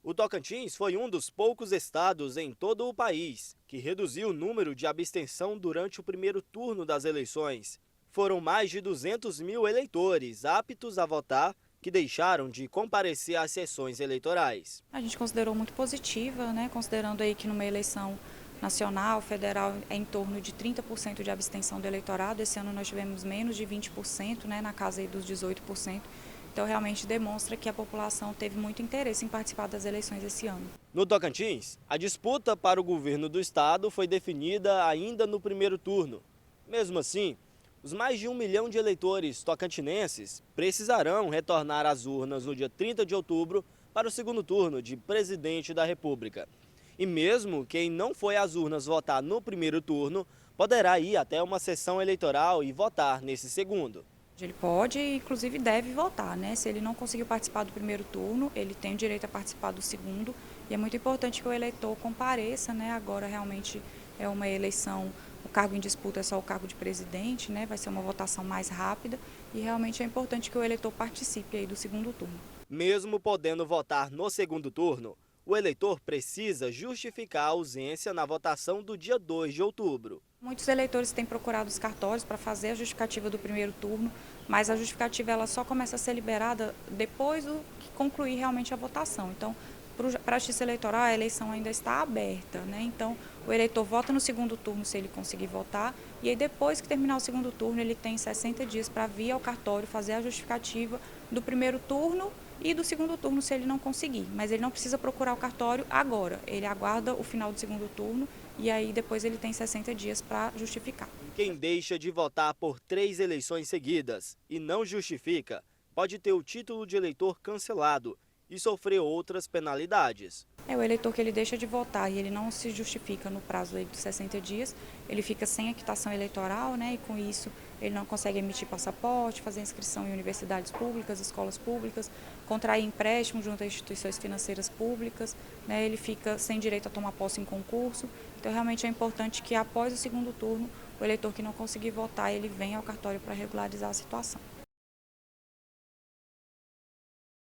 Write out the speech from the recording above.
O Tocantins foi um dos poucos estados em todo o país que reduziu o número de abstenção durante o primeiro turno das eleições. Foram mais de 200 mil eleitores aptos a votar que deixaram de comparecer às sessões eleitorais. A gente considerou muito positiva, né? Considerando aí que numa eleição nacional, federal, é em torno de 30% de abstenção do eleitorado. Esse ano nós tivemos menos de 20%, né? Na casa aí dos 18%. Então realmente demonstra que a população teve muito interesse em participar das eleições esse ano. No Tocantins, a disputa para o governo do estado foi definida ainda no primeiro turno. Mesmo assim, os mais de 1 milhão de eleitores tocantinenses precisarão retornar às urnas no dia 30 de outubro para o segundo turno de presidente da República. E mesmo quem não foi às urnas votar no primeiro turno, poderá ir até uma sessão eleitoral e votar nesse segundo. Ele pode e, inclusive, deve votar, né? Se ele não conseguiu participar do primeiro turno, ele tem o direito a participar do segundo. E é muito importante que o eleitor compareça, né? Agora realmente é uma eleição, o cargo em disputa é só o cargo de presidente, né? Vai ser uma votação mais rápida e realmente é importante que o eleitor participe aí do segundo turno. Mesmo podendo votar no segundo turno, o eleitor precisa justificar a ausência na votação do dia 2 de outubro. Muitos eleitores têm procurado os cartórios para fazer a justificativa do primeiro turno, mas a justificativa ela só começa a ser liberada depois do que concluir realmente a votação. Então, para a Justiça Eleitoral, a eleição ainda está aberta, né? Então, o eleitor vota no segundo turno se ele conseguir votar, e aí depois que terminar o segundo turno, ele tem 60 dias para vir ao cartório fazer a justificativa do primeiro turno e do segundo turno se ele não conseguir. Mas ele não precisa procurar o cartório agora, ele aguarda o final do segundo turno e aí depois ele tem 60 dias para justificar. Quem deixa de votar por 3 eleições seguidas e não justifica, pode ter o título de eleitor cancelado e sofrer outras penalidades. É o eleitor que ele deixa de votar e ele não se justifica no prazo aí de 60 dias, ele fica sem a quitação eleitoral, né? E com isso ele não consegue emitir passaporte, fazer inscrição em universidades públicas, escolas públicas, contrair empréstimo junto a instituições financeiras públicas, né? Ele fica sem direito a tomar posse em concurso. Então realmente é importante que após o segundo turno, o eleitor que não conseguir votar, ele venha ao cartório para regularizar a situação.